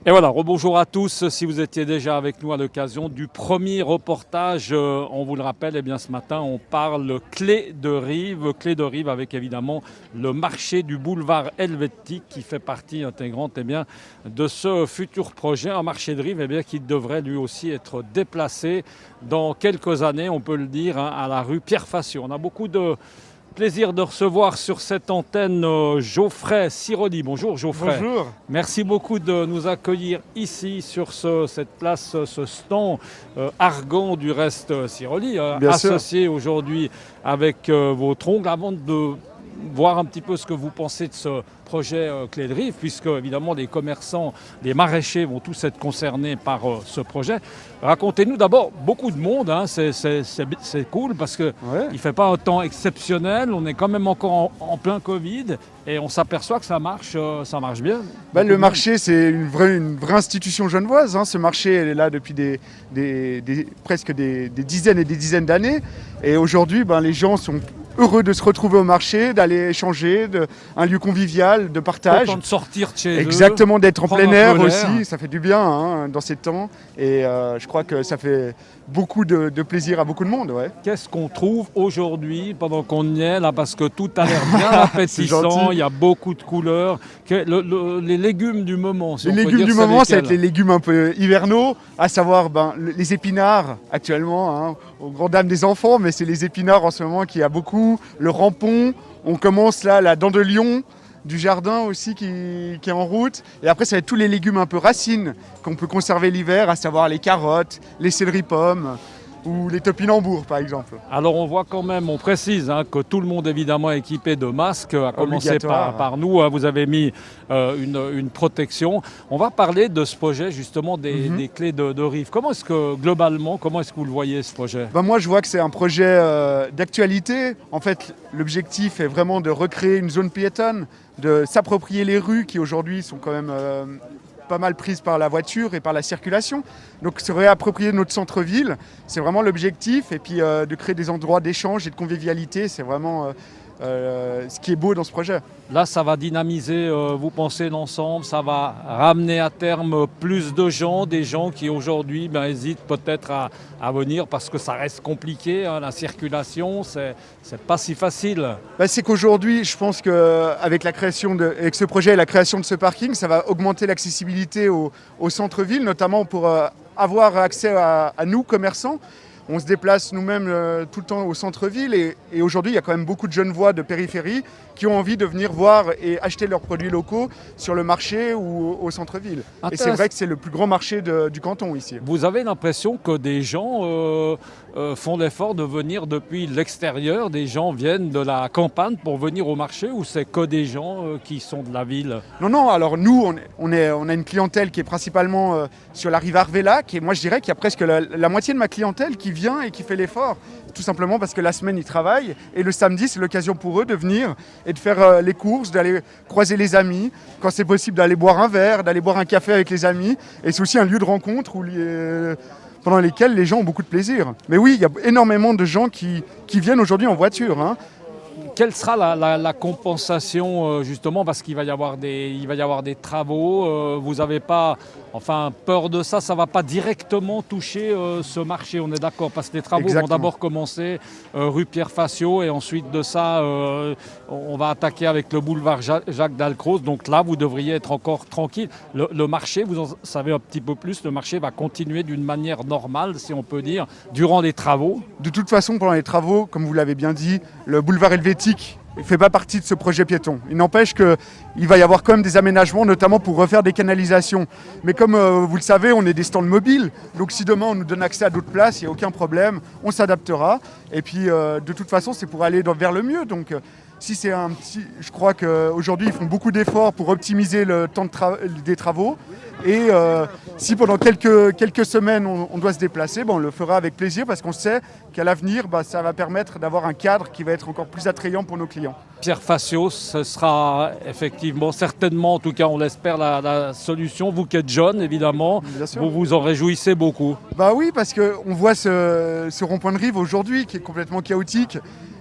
Et voilà, rebonjour à tous. Si vous étiez déjà avec nous à l'occasion du premier reportage, on vous le rappelle, eh bien, ce matin, on parle clé de Rive. Clé de Rive avec évidemment le marché du boulevard helvétique qui fait partie intégrante de ce futur projet. Un marché de Rive qui devrait lui aussi être déplacé dans quelques années, on peut le dire, à la rue Pierre Fassiot. On a beaucoup de plaisir de recevoir sur cette antenne Geoffrey Siroli. Bonjour Geoffrey. Bonjour. Merci beaucoup de nous accueillir ici sur cette place, ce stand Argan du reste Siroli, Bien sûr. associé aujourd'hui avec votre ongle. Avant de voir un petit peu ce que vous pensez de ce projet Clé de Rive, puisque évidemment les commerçants, les maraîchers vont tous être concernés par ce projet. Racontez-nous d'abord, beaucoup de monde, hein, c'est cool parce qu'il Ouais. ne fait pas un temps exceptionnel, on est quand même encore en plein Covid et on s'aperçoit que ça marche bien. Le marché, c'est une vraie institution genevoise, hein. Ce marché, elle est là depuis presque des dizaines et des dizaines d'années. Et aujourd'hui, les gens sont heureux de se retrouver au marché, d'aller échanger, un lieu convivial, de partage. Content de sortir de chez eux. Exactement, d'être en prendre plein un air peu l'air. aussi, ça fait du bien, hein, dans ces temps. Et je crois que ça fait beaucoup de plaisir à beaucoup de monde. Ouais. Qu'est-ce qu'on trouve aujourd'hui pendant qu'on y est là, parce que tout a l'air bien appétissant, gentil. il y a beaucoup de couleurs. Les légumes du moment, si Les on peut légumes dire, du c'est moment, ça va être lesquels les légumes un peu hivernaux, à savoir les épinards actuellement, hein, aux grandes dames des enfants, mais c'est les épinards en ce moment qu'il y a beaucoup, le rampon, on commence là, la dent de lion du jardin aussi qui est en route, et après ça va être tous les légumes un peu racines qu'on peut conserver l'hiver, à savoir les carottes, les céleri-pommes, ou les topinambours par exemple. Alors on voit quand même, on précise que tout le monde évidemment est équipé de masques, à commencer Obligatoire. par nous, hein, vous avez mis une protection. On va parler de ce projet justement des clés de Rive. Comment est-ce que globalement, comment est-ce que vous le voyez ce projet ? Moi je vois que c'est un projet d'actualité. En fait l'objectif est vraiment de recréer une zone piétonne, de s'approprier les rues qui aujourd'hui sont quand même pas mal prises par la voiture et par la circulation. Donc se réapproprier notre centre-ville, c'est vraiment l'objectif. Et puis de créer des endroits d'échange et de convivialité, c'est vraiment ce qui est beau dans ce projet. Là, ça va dynamiser, vous pensez, l'ensemble, ça va ramener à terme plus de gens, des gens qui aujourd'hui hésitent peut-être à venir parce que ça reste compliqué, hein, la circulation, c'est pas si facile. C'est qu'aujourd'hui, je pense qu'avec avec ce projet et la création de ce parking, ça va augmenter l'accessibilité au centre-ville, notamment pour avoir accès à nous, commerçants. On se déplace nous-mêmes tout le temps au centre-ville et aujourd'hui, il y a quand même beaucoup de Genevois de périphérie qui ont envie de venir voir et acheter leurs produits locaux sur le marché ou au centre-ville. Et c'est vrai que c'est le plus grand marché du canton ici. Vous avez l'impression que des gens font l'effort de venir depuis l'extérieur, des gens viennent de la campagne pour venir au marché ou c'est que des gens qui sont de la ville ? Non, alors nous, on a une clientèle qui est principalement sur la rive Arvélac et moi je dirais qu'il y a presque la moitié de ma clientèle qui vient et qui fait l'effort, tout simplement parce que la semaine ils travaillent et le samedi c'est l'occasion pour eux de venir et de faire les courses, d'aller croiser les amis, quand c'est possible d'aller boire un verre, d'aller boire un café avec les amis, et c'est aussi un lieu de rencontre pendant lesquels les gens ont beaucoup de plaisir. Mais oui, il y a énormément de gens qui viennent aujourd'hui en voiture, hein. Quelle sera la compensation justement parce qu'il va y avoir des travaux, vous n'avez pas peur de ça, ça ne va pas directement toucher ce marché, on est d'accord, parce que les travaux Exactement. vont d'abord commencer rue Pierre Fassiot et ensuite de ça on va attaquer avec le boulevard Jacques Dalcroze, donc là vous devriez être encore tranquille. Le marché, vous en savez un petit peu plus, le marché va continuer d'une manière normale si on peut dire, durant les travaux. De toute façon, pendant les travaux, comme vous l'avez bien dit, le boulevard helvétique ne fait pas partie de ce projet piéton. Il n'empêche qu'il va y avoir quand même des aménagements, notamment pour refaire des canalisations. Mais comme vous le savez, on est des stands mobiles. Donc si demain on nous donne accès à d'autres places, il n'y a aucun problème, on s'adaptera. Et puis de toute façon, c'est pour aller vers le mieux. Donc si c'est je crois qu'aujourd'hui, ils font beaucoup d'efforts pour optimiser le temps des travaux. Et si pendant quelques semaines on doit se déplacer, on le fera avec plaisir parce qu'on sait qu'à l'avenir, ça va permettre d'avoir un cadre qui va être encore plus attrayant pour nos clients. Pierre Fassiot, ce sera effectivement, certainement, en tout cas on l'espère, la solution. Vous qui êtes jeune, évidemment, vous vous en réjouissez beaucoup. Oui, parce qu'on voit ce rond-point de Rive aujourd'hui qui est complètement chaotique.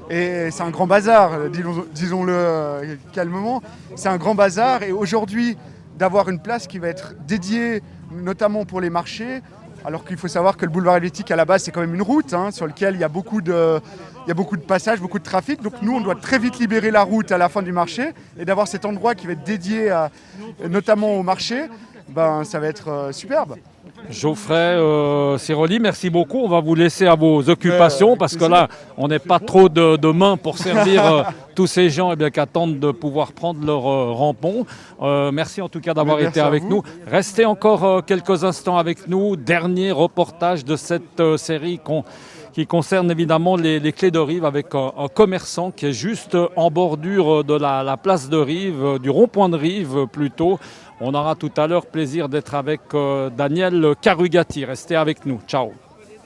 Et c'est un grand bazar, disons-le calmement. C'est un grand bazar et aujourd'hui, d'avoir une place qui va être dédiée notamment pour les marchés, alors qu'il faut savoir que le boulevard helvétique à la base c'est quand même une route sur laquelle il y a beaucoup de passages, beaucoup de trafic. Donc nous on doit très vite libérer la route à la fin du marché et d'avoir cet endroit qui va être dédié notamment au marché, ça va être superbe. Geoffrey Siroli, merci beaucoup. On va vous laisser à vos occupations parce que là, on n'est pas trop de mains pour servir tous ces gens qui attendent de pouvoir prendre leur rampon. Merci en tout cas d'avoir été avec nous. Restez encore quelques instants avec nous. Dernier reportage de cette série qui concerne évidemment les clés de Rive avec un commerçant qui est juste en bordure de la place de Rive, du rond-point de Rive plutôt. On aura tout à l'heure plaisir d'être avec Daniel Carugati. Restez avec nous. Ciao.